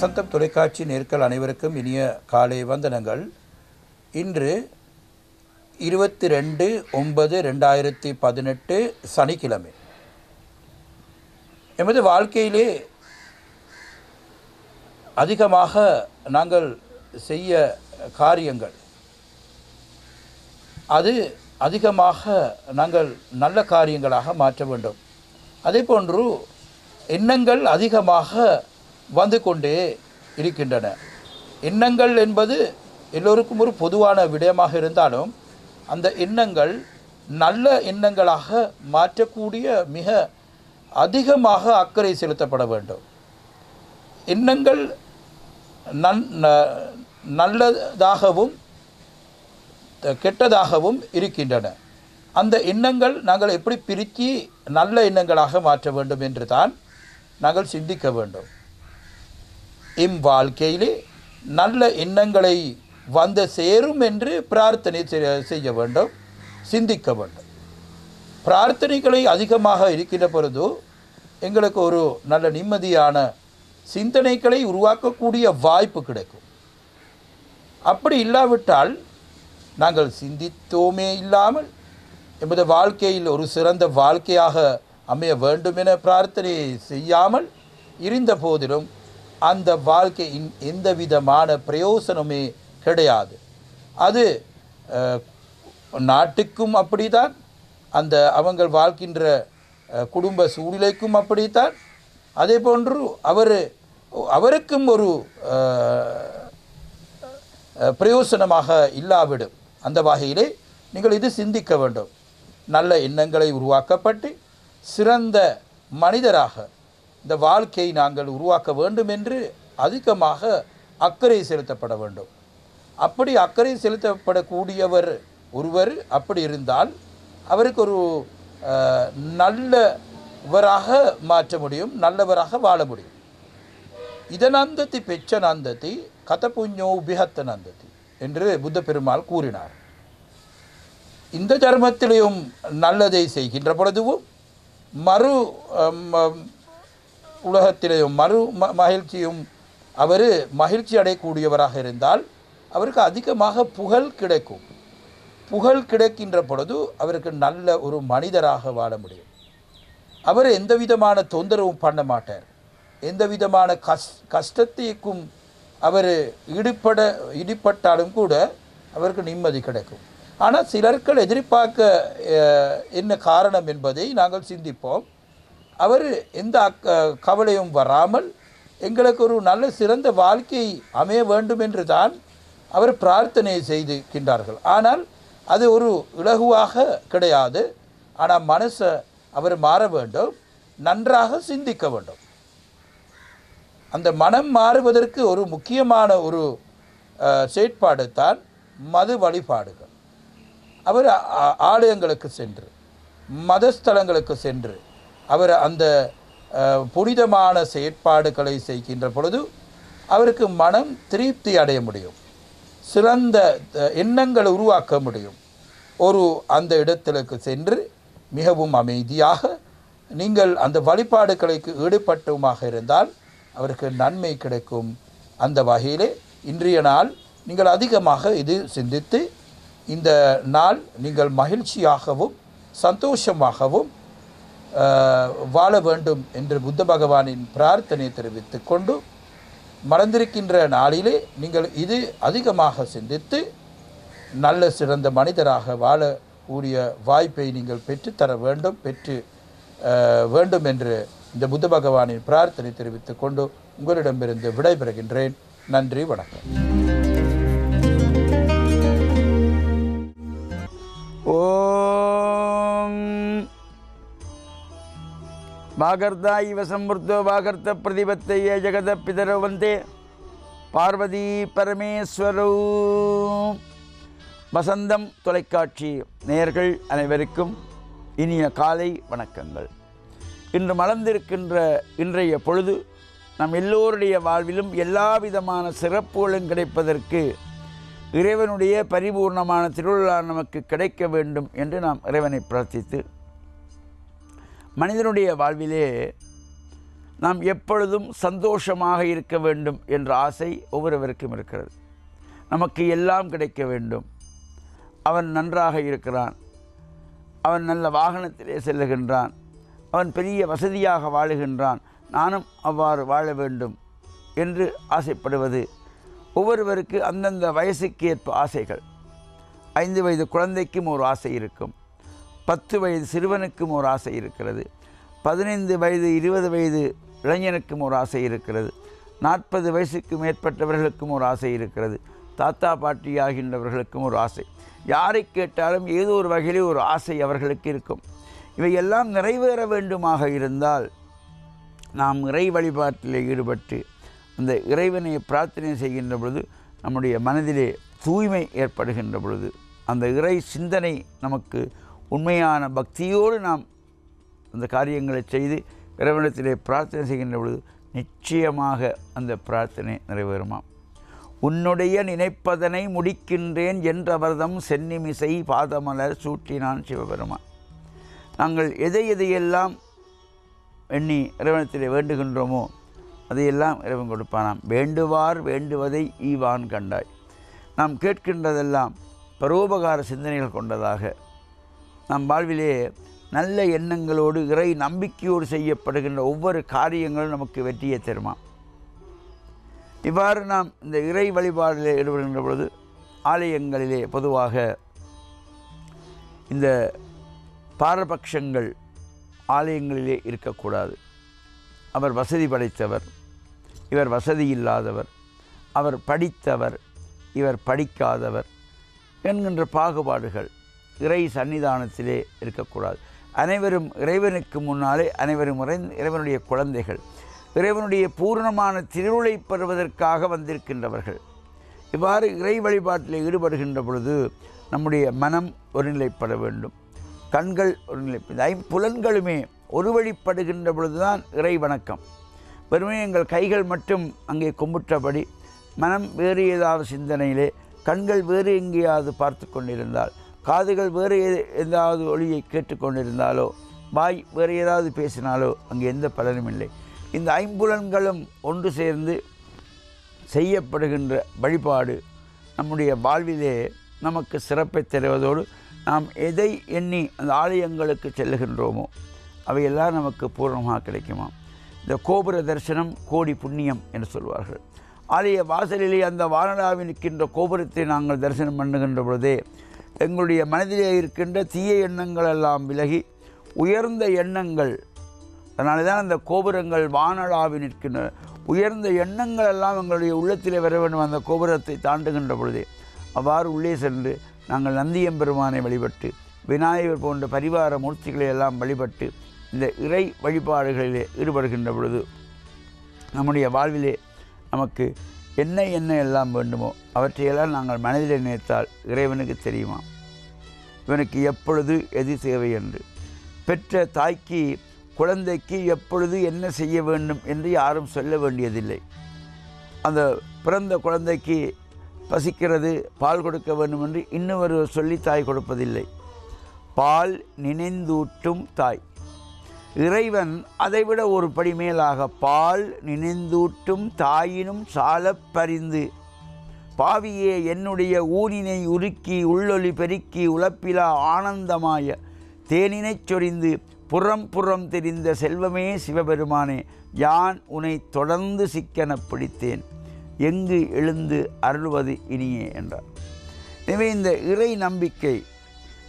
வசந்தம் தொலைக்காட்சி நேர்கள் அனைவருக்கும் இனிய காலை வந்தனங்கள். இன்று 22/9/2018 சனிக்கிழமை. எமது வாழ்க்கையிலே அதிகமாக நாங்கள் செய்ய காரியங்கள் அது அதிகமாக நாங்கள் நல்ல காரியங்களாக மாற்ற வேண்டும். அதே போன்று எண்ணங்கள் அதிகமாக வந்து கொண்டே இருக்கின்றன. எண்ணங்கள் என்பது எல்லோருக்கும் ஒரு பொதுவான விடயமாக இருந்தாலும் அந்த எண்ணங்கள் நல்ல எண்ணங்களாக மாற்றக்கூடிய மிக அதிகமாக அக்கறை செலுத்தப்பட வேண்டும். எண்ணங்கள் நல்லதாகவும் கெட்டதாகவும் இருக்கின்றன. அந்த எண்ணங்கள் நாங்கள் எப்படி பிரித்து நல்ல எண்ணங்களாக மாற்ற வேண்டும் என்று தான் நாங்கள் சிந்திக்க வேண்டும். வாழ்க்கையிலே நல்ல எண்ணங்களை வந்து சேரும் என்று பிரார்த்தனை செய்ய வேண்டும், சிந்திக்க வேண்டும். பிரார்த்தனைகளை அதிகமாக இருக்கின்ற பொழுது எங்களுக்கு ஒரு நல்ல நிம்மதியான சிந்தனைகளை உருவாக்கக்கூடிய வாய்ப்பு கிடைக்கும். அப்படி இல்லாவிட்டால் நாங்கள் சிந்தித்தோமே இல்லாமல் எமது வாழ்க்கையில் ஒரு சிறந்த வாழ்க்கையாக அமைய வேண்டும் என பிரார்த்தனை செய்யாமல் இருந்த போதிலும் அந்த வாழ்க்கையின் எந்த விதமான பிரயோசனமே கிடையாது. அது நாட்டுக்கும் அப்படித்தான், அந்த அவங்க வாழ்கின்ற குடும்ப சூழ்நிலைக்கும் அப்படித்தான், அதே போன்று அவருக்கும் ஒரு பிரயோசனமாக இல்லாவிடும். அந்த வகையிலே நீங்கள் இது சிந்திக்க வேண்டும். நல்ல எண்ணங்களை உருவாக்கப்பட்டு சிறந்த மனிதராக இந்த வாழ்க்கையை நாங்கள் உருவாக்க வேண்டும் என்று அதிகமாக அக்கறை செலுத்தப்பட வேண்டும். அப்படி அக்கறை செலுத்தப்படக்கூடியவர் ஒருவர் அப்படி இருந்தால் அவருக்கு ஒரு நல்லவராக மாற்ற முடியும், நல்லவராக வாழ முடியும். இதனந்ததி பெச்ச நந்ததி கதபுஞ்சோ பிஹத்த நந்ததி என்று புத்த பெருமாள் கூறினார். இந்த தர்மத்திலேயும் நல்லதை செய்கின்ற பொழுதும் மறு உலகத்திலேயும் மகிழ்ச்சியும் அவர் மகிழ்ச்சி அடையக்கூடியவராக இருந்தால் அவருக்கு அதிகமாக புகழ் கிடைக்கும். புகழ் கிடைக்கின்ற பொழுது அவருக்கு நல்ல ஒரு மனிதராக வாழ முடியும். அவர் எந்த விதமான தொந்தரவும் பண்ண மாட்டார். எந்த விதமான கஷ்டத்தைக்கும் அவர் ஈடுபட்டாலும் கூட அவருக்கு நிம்மதி கிடைக்கும். ஆனால் சிலர்கள் எதிர்பார்க்க என்ன காரணம் என்பதை நாங்கள் சிந்திப்போம். அவர் எந்த கவலையும் வராமல் எங்களுக்கு ஒரு நல்ல சிறந்த வாழ்க்கை அமைய வேண்டும் என்று தான் அவர் பிரார்த்தனை செய்திருக்கின்றார்கள். ஆனால் அது ஒரு இலகுவாக கிடையாது. ஆனால் மனசை அவர் மாற வேண்டும், நன்றாக சிந்திக்க வேண்டும். அந்த மனம் மாறுவதற்கு ஒரு முக்கியமான ஒரு செயற்பாடு தான் மது வழிபாடுகள். அவர் ஆலயங்களுக்கு சென்று மதஸ்தலங்களுக்கு சென்று அவர் அந்த புனிதமான செயற்பாடுகளை செய்கின்ற பொழுது அவருக்கு மனம் திருப்தி அடைய முடியும், சிறந்த எண்ணங்களை உருவாக்க முடியும். அந்த இடத்திற்கு சென்று மிகவும் அமைதியாக நீங்கள் அந்த வழிபாடுகளுக்கு ஈடுபட்டுமாக இருந்தால் அவருக்கு நன்மை கிடைக்கும். அந்த வகையிலே இன்றைய நாள் நீங்கள் அதிகமாக இது சிந்தித்து இந்த நாள் நீங்கள் மகிழ்ச்சியாகவும் சந்தோஷமாகவும் வாழ வேண்டும் என்று புத்த பகவானின் பிரார்த்தனை தெரிவித்து கொண்டு மறந்திருக்கின்ற நாளிலே நீங்கள் இது அதிகமாக சிந்தித்து நல்ல சிறந்த மனிதராக வாழக்கூடிய வாய்ப்பை நீங்கள் பெற்றுத்தர வேண்டும் என்று இந்த புத்த பகவானின் பிரார்த்தனை தெரிவித்து கொண்டு உங்களிடமிருந்து விடைபெறுகின்றேன். நன்றி, வணக்கம். ஓம் வாகர்தா இவ சம்வர்த்தோ வாகர்த்த பிரதிபத்தைய ஜெகத பிதரோ வந்தே பார்வதி பரமேஸ்வரோ. வசந்தம் தொலைக்காட்சி நேயர்கள் அனைவருக்கும் இனிய காலை வணக்கங்கள். இன்று மலர்ந்திருக்கின்ற இன்றைய பொழுது நம் எல்லோருடைய வாழ்விலும் எல்லா விதமான சிறப்புகளும் கிடைப்பதற்கு இறைவனுடைய பரிபூர்ணமான திருவிழா நமக்கு கிடைக்க வேண்டும் என்று நாம் இறைவனை பிரார்த்தித்து, மனிதனுடைய வாழ்விலே நாம் எப்பொழுதும் சந்தோஷமாக இருக்க வேண்டும் என்ற ஆசை ஒவ்வொருவருக்கும் இருக்கிறது. நமக்கு எல்லாம் கிடைக்க வேண்டும், அவன் நன்றாக இருக்கிறான், அவன் நல்ல வாகனத்திலே செல்லுகின்றான், அவன் பெரிய வசதியாக வாழுகின்றான், நானும் அவ்வாறு வாழ வேண்டும் என்று ஆசைப்படுவது ஒவ்வொருவருக்கு அந்தந்த வயசுக்கு ஏற்ப ஆசைகள். 5 வயது குழந்தைக்கும் ஒரு ஆசை இருக்கும், 10 வயது சிறுவனுக்கும் ஒரு ஆசை இருக்கிறது, 15 வயது 20 வயது இளைஞனுக்கும் ஒரு ஆசை இருக்கிறது, 40 வயசுக்கு மேற்பட்டவர்களுக்கும் ஒரு ஆசை இருக்கிறது, தாத்தா பாட்டி ஆகின்றவர்களுக்கும் ஒரு ஆசை. யாரை கேட்டாலும் ஏதோ ஒரு வகையிலே ஒரு ஆசை அவர்களுக்கு இருக்கும். இவையெல்லாம் நிறைவேற வேண்டுமாக இருந்தால் நாம் இறை வழிபாட்டில் ஈடுபட்டு அந்த இறைவனை பிரார்த்தனை செய்கின்ற பொழுது நம்முடைய மனதிலே தூய்மை ஏற்படுகின்ற பொழுது, அந்த இறை சிந்தனை நமக்கு உண்மையான பக்தியோடு நாம் அந்த காரியங்களை செய்து இறைவனத்திலே பிரார்த்தனை செய்கின்ற பொழுது நிச்சயமாக அந்த பிரார்த்தனை நிறைவேறுமாம். உன்னுடைய நினைப்பதனை முடிக்கின்றேன் என்றவர்தம் சென்னிமிசை பாதமலர் சூட்டினான் சிவபெருமான். நாங்கள் எதையெல்லாம் எண்ணி இறைவனத்திலே வேண்டுகின்றோமோ அதையெல்லாம் இறைவன் கொடுப்பானாம். வேண்டுவார் வேண்டுவதை ஈவான் கண்டாய். நாம் கேட்கின்றதெல்லாம் பரோபகார சிந்தனைகள் கொண்டதாக நம் வாழ்விலே நல்ல எண்ணங்களோடு இறை நம்பிக்கையோடு செய்யப்படுகின்ற ஒவ்வொரு காரியங்களும் நமக்கு வெற்றியை தருமா. இவ்வாறு நாம் இந்த இறை வழிபாடில் ஈடுபடுகின்ற பொழுது ஆலயங்களிலே பொதுவாக இந்த பாரபட்சங்கள் ஆலயங்களிலே இருக்கக்கூடாது. அவர் வசதி படைத்தவர், இவர் வசதி இல்லாதவர், அவர் படித்தவர், இவர் படிக்காதவர் என்கின்ற பாகுபாடுகள் இறை சன்னிதானத்திலே இருக்கக்கூடாது. அனைவரும் இறைவனுக்கு முன்னாலே அனைவரும் இறைவனுடைய குழந்தைகள், இறைவனுடைய பூர்ணமான திருவுளை பெறுவதற்காக வந்திருக்கின்றவர்கள். இவ்வாறு இறை வழிபாட்டில் ஈடுபடுகின்ற பொழுது நம்முடைய மனம் ஒருநிலைப்பட வேண்டும், கண்கள் ஒருநிலைப்பட, 5 புலன்களுமே ஒரு வழிப்படுகின்ற பொழுதுதான் இறை வணக்கம். வெறுமே எங்கள் கைகள் மட்டும் அங்கே கும்பிட்டபடி மனம் வேறு ஏதாவது சிந்தனையிலே, கண்கள் வேறு எங்கேயாவது பார்த்து கொண்டிருந்தால், காதுகள் வேறு ஏதாவது ஒளியை கேட்டுக்கொண்டிருந்தாலோ, வாய் வேறு ஏதாவது பேசினாலோ அங்கே எந்த பலனும் இல்லை. இந்த 5 புலன்களும் ஒன்று சேர்ந்து செய்யப்படுகின்ற வழிபாடு நம்முடைய வாழ்விலே நமக்கு சிறப்பை தருவதோடு நாம் எதை எண்ணி அந்த ஆலயங்களுக்கு செல்லுகின்றோமோ அவையெல்லாம் நமக்கு பூர்ணமாக கிடைக்குமா. இந்த கோபுர தரிசனம் கோடி புண்ணியம் என்று சொல்வார்கள். ஆலய வாசலிலே அந்த வானளாவில் நிற்கின்ற கோபுரத்தை நாங்கள் தரிசனம் பண்ணுகின்ற பொழுதே எங்களுடைய மனதிலே இருக்கின்ற தீய எண்ணங்கள் எல்லாம் விலகி உயர்ந்த எண்ணங்கள், அதனால தான் அந்த கோபுரங்கள் வானளாவில் நிற்கின்ற உயர்ந்த எண்ணங்கள் எல்லாம் எங்களுடைய உள்ளத்திலே வர வேண்டும். அந்த கோபுரத்தை தாண்டுகின்ற பொழுதே அவ்வாறு உள்ளே சென்று நாங்கள் நந்தியம்பெருமானை வழிபட்டு, விநாயகர் போன்ற பரிவார மூர்த்திகளை எல்லாம் வழிபட்டு இந்த இறை வழிபாடுகளிலே ஈடுபடுகின்ற பொழுது நம்முடைய வாழ்விலே நமக்கு என்ன எல்லாம் வேண்டுமோ அவற்றையெல்லாம் நாங்கள் மனதில் நினைத்தால் இறைவனுக்கு தெரியுமா இவனுக்கு எப்பொழுது எது தேவை என்று. பெற்ற தாய்க்கு குழந்தைக்கு எப்பொழுது என்ன செய்ய வேண்டும் என்று யாரும் சொல்ல வேண்டியதில்லை. அந்த பிறந்த குழந்தைக்கு பசிக்கிறது, பால் கொடுக்க வேண்டும் என்று இன்னொரு சொல்லி தாய் கொடுப்பதில்லை. பால் நினைந்தூட்டும் தாய். இறைவன் அதைவிட ஒரு படி மேலாக பால் நினைந்தூட்டும் தாயினும் சாலப் பரிந்து பாவியே என்னுடைய ஊனினை உருக்கி உள்ளொளி பெருக்கி உழப்பிலா ஆனந்தமாய தேனினைச் சொரிந்து புறம் புறம் தெரிந்த செல்வமே சிவபெருமானே, யான் உன்னை தொடர்ந்து சிக்கன பிடித்தேன், எங்கு எழுந்து அருள்வது இனியே என்றார். எனவே இந்த இறை நம்பிக்கை,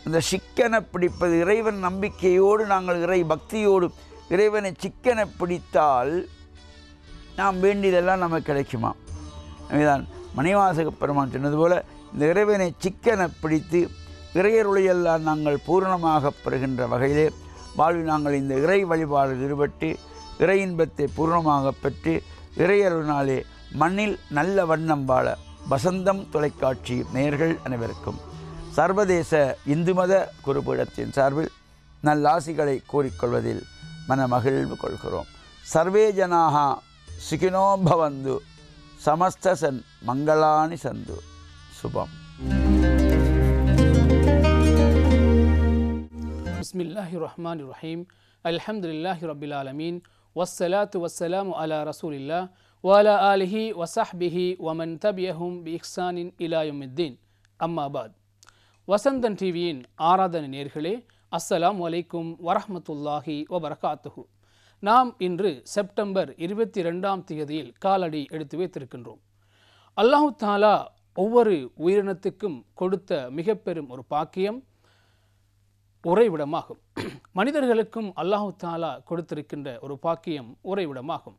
இந்த சிக்கன பிடிப்பது, இறைவன் நம்பிக்கையோடு நாங்கள் இறை பக்தியோடு இறைவனை சிக்கன பிடித்தால் நாம் வேண்டியதெல்லாம் நமக்கு கிடைக்குமா. எனவேதான் மணிவாசக பெருமான் சொன்னது போல இந்த இறைவனை சிக்கன பிடித்து இறையருளையெல்லாம் நாங்கள் பூரணமாக பெறுகின்ற வகையிலே வாழ்வில் நாங்கள் இந்த இறை வழிபாடு ஈடுபட்டு இறை இன்பத்தை பூர்ணமாக பெற்று இறையருளினாலே மண்ணில் நல்ல வண்ணம் வாழ வசந்தம் தொலைக்காட்சி நேயர்கள் அனைவருக்கும் சர்வதேச இந்து மத குருபீடத்தின் சார்பில் நல்லாசிகளை கூறிக்கொள்வதில் மனமகிழ்வு கொள்கிறோம். சர்வே ஜனாக சுகினோ பவந்து சமஸ்தசன் மங்களானி சந்து. சுபம். பிஸ்மில்லாஹிர் ரஹ்மானிர் ரஹீம். அல்ஹம்துலில்லாஹி ரப்பில் ஆலமீன். வஸ்ஸலாத்து வஸ்ஸலாமு அலா ரசூலில்லா வஅலா ஆலிஹி வஸஹ்பிஹி வமன் தபியஹும் பிஇஹ்சானின் இலா யௌமித்தீன். அம்மா பாத். வசந்தன் டிவியின் ஆராதனை நேயர்களே, அஸ்ஸலாமு அலைக்கும் வரஹ்மத்துல்லாஹி வபரகாத்துஹு. நாம் இன்று செப்டம்பர் 22ஆம் தேதியில் காலடி எடுத்து வைத்திருக்கின்றோம். அல்லாஹு தாலா ஒவ்வொரு உயிரினத்துக்கும் கொடுத்த மிக பெரும் ஒரு பாக்கியம் உறைவிடமாகும். மனிதர்களுக்கும் அல்லாஹு தாலா கொடுத்திருக்கின்ற ஒரு பாக்கியம் உறைவிடமாகும்.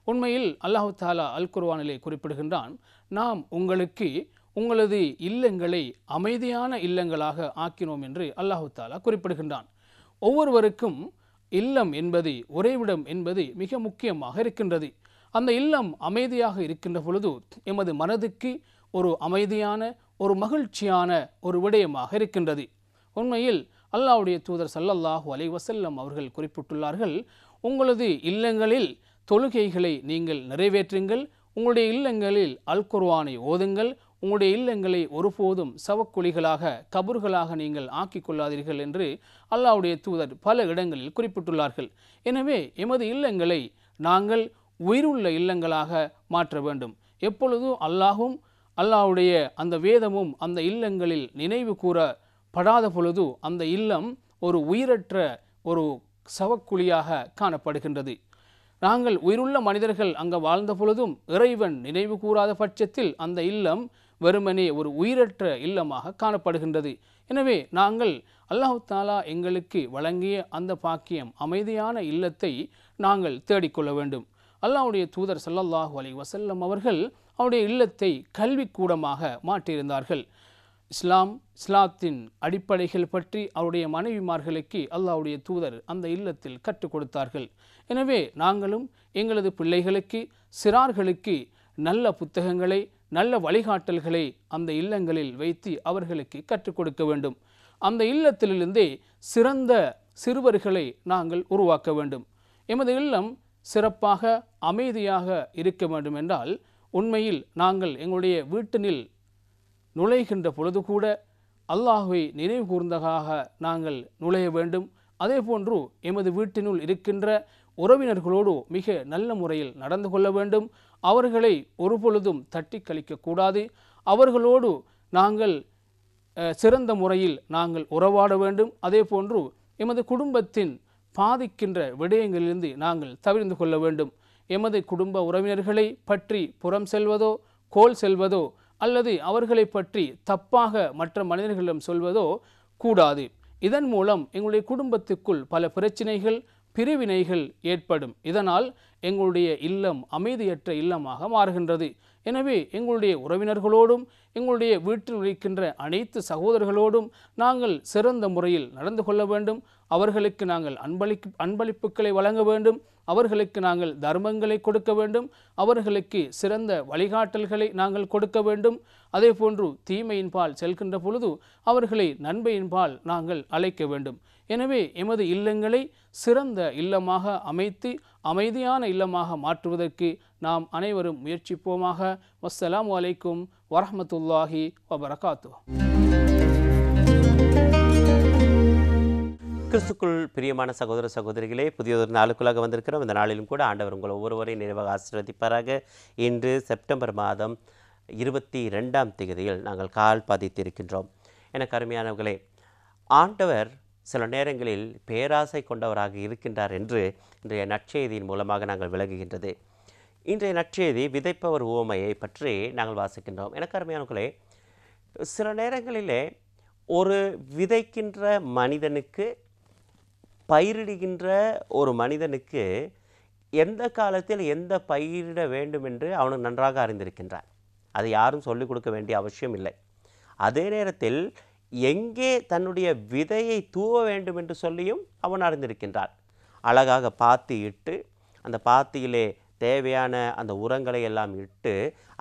உண்மையில் அல்லாஹு தாலா அல் குர்ஆனிலே குறிப்பிடுகின்றான், நாம் உங்களுக்கு உங்களது இல்லங்களை அமைதியான இல்லங்களாக ஆக்கினோம் என்று அல்லாஹு தாலா குறிப்பிடுகின்றான். ஒவ்வொருவருக்கும் இல்லம் என்பது, உறைவிடம் என்பது மிக முக்கியமாக இருக்கின்றது. அந்த இல்லம் அமைதியாக இருக்கின்ற பொழுது எமது மனதுக்கு ஒரு அமைதியான, ஒரு மகிழ்ச்சியான ஒரு விடயமாக இருக்கின்றது. உண்மையில் அல்லாஹ்வுடைய தூதர் ஸல்லல்லாஹு அலைஹி வஸல்லம் அவர்கள் குறிப்பிட்டுள்ளார்கள், உங்களது இல்லங்களில் தொழுகைகளை நீங்கள் நிறைவேற்றுங்கள், உங்களுடைய இல்லங்களில் அல் குர்ஆனை ஓதுங்கள், உங்களுடைய இல்லங்களை ஒருபோதும் சவக்குழிகளாக, கபர்களாக நீங்கள் ஆக்கிக் கொள்ளாதீர்கள் என்று அல்லாஹ்வுடைய தூதர் பல இடங்களில் குறிப்பிட்டுள்ளார்கள். எனவே எமது இல்லங்களை நாங்கள் உயிருள்ள இல்லங்களாக மாற்ற வேண்டும். எப்பொழுதும் அல்லாஹும் அல்லாஹ்வுடைய அந்த வேதமும் அந்த இல்லங்களில் நினைவு கூறப்படாத பொழுது அந்த இல்லம் ஒரு உயிரற்ற ஒரு சவக்குழியாக காணப்படுகின்றது. நாங்கள் உயிருள்ள மனிதர்கள் அங்கே வாழ்ந்த பொழுதும் இறைவன் நினைவு கூறாத பட்சத்தில் அந்த இல்லம் வெறுமனே ஒரு உயிரற்ற இல்லமாக காணப்படுகின்றது. எனவே நாங்கள் அல்லாஹு தாலா எங்களுக்கு வழங்கிய அந்த பாக்கியம், அமைதியான இல்லத்தை நாங்கள் தேடிக்கொள்ள வேண்டும். அல்லாஹ்வுடைய தூதர் ஸல்லல்லாஹு அலைஹி வஸல்லம் அவர்கள் அவருடைய இல்லத்தை கல்விக்கூடமாக மாற்றியிருந்தார்கள். இஸ்லாத்தின் அடிப்படைகள் பற்றி அவருடைய மனைவிமார்களுக்கு அல்லாஹ்வுடைய தூதர் அந்த இல்லத்தில் கற்றுக் கொடுத்தார்கள். எனவே நாங்களும் எங்களது பிள்ளைகளுக்கு, சிறார்களுக்கு நல்ல புத்தகங்களை, நல்ல வழிகாட்டல்களை அந்த இல்லங்களில் வைத்து அவர்களுக்கு கற்றுக் கொடுக்க வேண்டும். அந்த இல்லத்திலிருந்தே சிறந்த சிறுவர்களை நாங்கள் உருவாக்க வேண்டும். எமது இல்லம் சிறப்பாக அமைதியாக இருக்க வேண்டும் என்றால், உண்மையில் நாங்கள் எங்களுடைய வீட்டினில் நுழைகின்ற பொழுது கூட அல்லாஹ்வை நினைவு கூர்ந்ததாக நாங்கள் நுழைய வேண்டும். அதே போன்று எமது வீட்டினுள் இருக்கின்ற உறவினர்களோடு மிக நல்ல முறையில் நடந்து கொள்ள வேண்டும். அவர்களை ஒருபொழுதும் தட்டி கழிக்கக்கூடாது. அவர்களோடு நாங்கள் சிறந்த முறையில் நாங்கள் உறவாட வேண்டும். அதே போன்று எமது குடும்பத்தின் பாதிக்கின்ற விடயங்களிலிருந்து நாங்கள் தவிர்த்து கொள்ள வேண்டும். எமது குடும்ப உறவினர்களை பற்றி புறம் செல்வதோ, கோல் செல்வதோ அல்லது அவர்களை பற்றி தப்பாக மற்ற மனிதர்களிடம் சொல்வதோ கூடாது. இதன் மூலம் எங்களுடைய குடும்பத்துக்குள் பல பிரச்சனைகள், பிரிவினைகள் ஏற்படும். இதனால் எங்களுடைய இல்லம் அமைதியற்ற இல்லமாக மாறுகின்றது. எனவே எங்களுடைய உறவினர்களோடும், எங்களுடைய வீட்டில் இருக்கின்ற அனைத்து சகோதரர்களோடும் நாங்கள் சிறந்த முறையில் நடந்து கொள்ள வேண்டும். அவர்களுக்கு நாங்கள் அன்பளிப்புகளை வழங்க வேண்டும். அவர்களுக்கு நாங்கள் தர்மங்களை கொடுக்க வேண்டும். அவர்களுக்கு சிறந்த வழிகாட்டல்களை நாங்கள் கொடுக்க வேண்டும். அதே போன்று தீமையின் பால் செல்கின்ற பொழுது அவர்களை நன்மையின் பால் நாங்கள் அழைக்க வேண்டும். எனவே எமது இல்லங்களை சிறந்த இல்லமாக அமைத்து அமைதியான இல்லமாக மாற்றுவதற்கு நாம் அனைவரும் முயற்சிப்போமாக. வஸ்ஸலாமு அலைக்கும் வரஹ்மத்துல்லாஹி வபரகாத்துஹு. கிறிஸ்துக்குள் பிரியமான சகோதர சகோதரிகளே, புதியதொரு நாளுக்குள்ளாக வந்திருக்கிறோம். இந்த நாளிலும் கூட ஆண்டவர் உங்கள் ஒவ்வொருவரையும் நிறைவாக ஆசீர்வதிப்பாராக. இன்று செப்டம்பர் மாதம் 22ஆம் தேதியில் நாங்கள் கால் பதித்திருக்கின்றோம். எனக்கு அருமையானவர்களே, ஆண்டவர் சில நேரங்களில் பேராசை கொண்டவராக இருக்கின்றார் என்று இன்றைய நற்செய்தியின் மூலமாக நாங்கள் விளங்குகின்றது. இன்றைய நற்செய்தி விதைப்பவர் உவமையை பற்றி நாங்கள் வாசிக்கின்றோம். எனக்கு அருமையானவர்களே, சில நேரங்களிலே ஒரு விதைக்கின்ற மனிதனுக்கு, பயிரிடுகின்ற ஒரு மனிதனுக்கு எந்த காலத்தில் எந்த பயிரிட வேண்டும் என்று அவனுக்கு நன்றாக அறிந்திருக்கின்றான். அதை யாரும் சொல்லிக் கொடுக்க வேண்டிய அவசியம் இல்லை. அதே நேரத்தில் எங்கே தன்னுடைய விதையை தூவ வேண்டும் என்று சொல்லியும் அவன் அறிந்திருக்கின்றான். அழகாக பாத்தி இட்டு, அந்த பாத்தியிலே தேவையான அந்த உரங்களை எல்லாம் இட்டு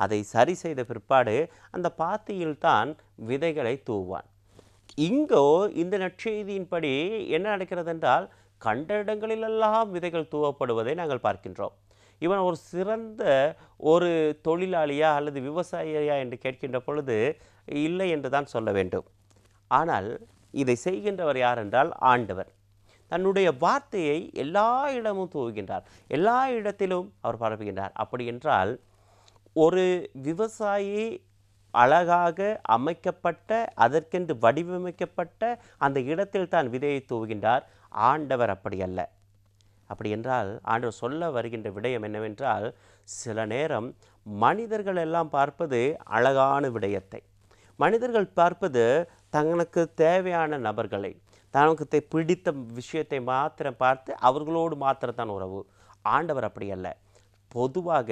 அதை சரி செய்த பிற்பாடு அந்த பாத்தியில்தான் விதைகளை தூவான். இங்கோ இந்த நற்செய்தியின்படி என்ன நடக்கிறது என்றால், கண்ட இடங்களிலெல்லாம் விதைகள் தூவப்படுவதை நாங்கள் பார்க்கின்றோம். இவன் ஒரு சிறந்த ஒரு தொழிலாளியா அல்லது விவசாயியா என்று கேட்கின்ற பொழுது இல்லை என்று தான் சொல்ல வேண்டும். ஆனால் இதை செய்கின்றவர் யார் என்றால் ஆண்டவர். தன்னுடைய வார்த்தையை எல்லா இடமும் தூவுகின்றார், எல்லா இடத்திலும் அவர் பரப்புகின்றார். அப்படி என்றால் ஒரு விவசாயி அழகாக அமைக்கப்பட்ட அதற்கென்று வடிவமைக்கப்பட்ட அந்த இடத்தில் தான் விதையை தூவுகின்றார். ஆண்டவர் அப்படி அல்ல. அப்படி என்றால் ஆண்டவர் சொல்ல வருகின்ற விடயம் என்னவென்றால், சில நேரம் மனிதர்கள் எல்லாம் பார்ப்பது அழகான விடயத்தை, மனிதர்கள் பார்ப்பது தங்களுக்கு தேவையான நபர்களை, தனக்கு பிடித்த விஷயத்தை மாத்திரம் பார்த்து அவர்களோடு மாத்திரத்தான் உறவு. ஆண்டவர் அப்படி அல்ல. பொதுவாக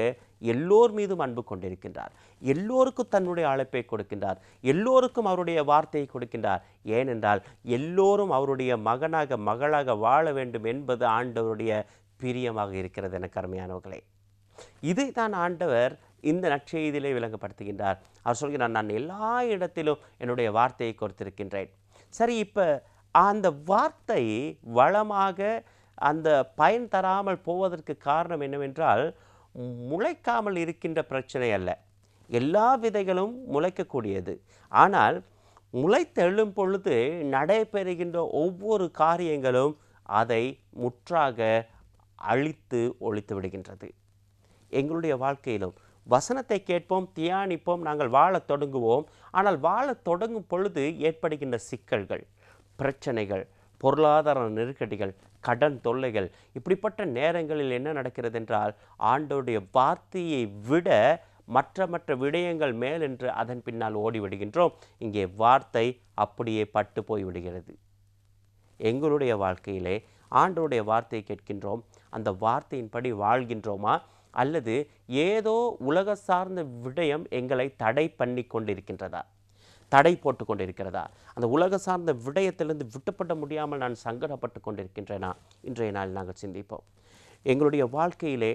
எல்லோர் மீதும் அன்பு கொண்டிருக்கின்றார், எல்லோருக்கும் தன்னுடைய அழைப்பை கொடுக்கின்றார், எல்லோருக்கும் அவருடைய வார்த்தையை கொடுக்கின்றார். ஏனென்றால் எல்லோரும் அவருடைய மகனாக மகளாக வாழ வேண்டும் என்பது ஆண்டவருடைய பிரியமாக இருக்கிறது. எனக்கு அருமையானவர்களே, இதை தான் ஆண்டவர் இந்த நற்செய்தியிலே விளங்கப்படுத்துகின்றார். அவர் சொல்கிறார், நான் எல்லா இடத்திலும் என்னுடைய வார்த்தையை கொடுத்திருக்கின்றேன். சரி, இப்போ அந்த வார்த்தை வளமாக அந்த பயன் தராமல் போவதற்கு காரணம் என்னவென்றால், முளைக்காமல் இருக்கின்ற பிரச்சனை அல்ல. எல்லா விதைகளும் முளைக்கக்கூடியது. ஆனால் முளைத்தெழும் பொழுது நடைபெறுகின்ற ஒவ்வொரு காரியங்களும் அதை முற்றாக அழித்து ஒழித்து விடுகின்றது. எங்களுடைய வாழ்க்கையிலும் வசனத்தை கேட்போம், தியானிப்போம், நாங்கள் வாழத் தொடங்குவோம். ஆனால் வாழத் தொடங்கும் பொழுது ஏற்படுகின்ற சிக்கல்கள், பிரச்சனைகள், பொருளாதார நெருக்கடிகள், கடன் தொல்லைகள், இப்படிப்பட்ட நேரங்களில் என்ன நடக்கிறது என்றால், ஆண்டவருடைய வார்த்தையை விட மற்ற விடயங்கள் மேல் என்று அதன் பின்னால் ஓடிவிடுகின்றோம். இங்கே வார்த்தை அப்படியே பட்டு போய்விடுகிறது. எங்களுடைய வாழ்க்கையிலே ஆண்டவருடைய வார்த்தையை கேட்கின்றோம், அந்த வார்த்தையின்படி வாழ்கின்றோமா, அல்லது ஏதோ உலக சார்ந்த விடயம் எங்களை தடை பண்ணி கொண்டிருக்கின்றதா, தடை போட்டு கொண்டிருக்கிறதா, அந்த உலக சார்ந்த விடயத்திலிருந்து விட்டுப்பட முடியாமல் நான் சங்கடப்பட்டு கொண்டிருக்கின்றேனா? இன்றைய நாள் நாங்கள் சிந்திப்போம். எங்களுடைய வாழ்க்கையிலே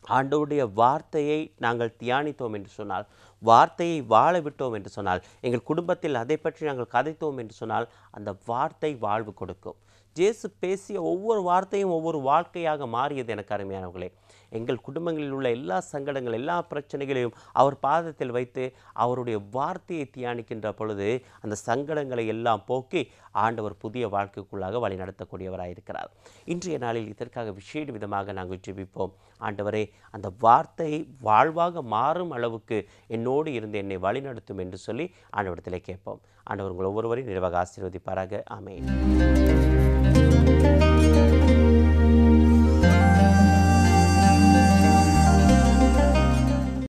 ஆண்டவருடைய வார்த்தையை நாங்கள் தியானித்தோம் என்று சொன்னால், வார்த்தையை வாழ விட்டோம் என்று சொன்னால், எங்கள் குடும்பத்தில் அதை பற்றி நாங்கள் கதைத்தோம் என்று சொன்னால், அந்த வார்த்தை வாழ்வு கொடுக்கும். இயேசு பேசிய ஒவ்வொரு வார்த்தையும் ஒவ்வொரு வாழ்க்கையாக மாறியது. எனக்கு அருமையானவர்களே, எங்கள் குடும்பங்களில் உள்ள எல்லா சங்கடங்கள், எல்லா பிரச்சனைகளையும் அவர் பாதத்தில் வைத்து அவருடைய வார்த்தையை தியானிக்கின்ற பொழுது அந்த சங்கடங்களை எல்லாம் போக்கி ஆண்டவர் புதிய வாழ்க்கைக்குள்ளாக வழி நடத்தக்கூடியவராயிருக்கிறார். இன்றைய நாளில் இதற்காக விசேட விதமாக நாங்கள் ஜெபிப்போம். ஆண்டவரே, அந்த வார்த்தை வாழ்வாக மாறும் அளவுக்கு என்னோடு இருந்து என்னை வழிநடத்தும் என்று சொல்லி ஆண்டவரிடத்திலே கேட்போம். ஆண்டவர் உங்கள் ஒவ்வொருவரையும் நிறைவாக ஆசீர்வதிப்பாராக. ஆமென்.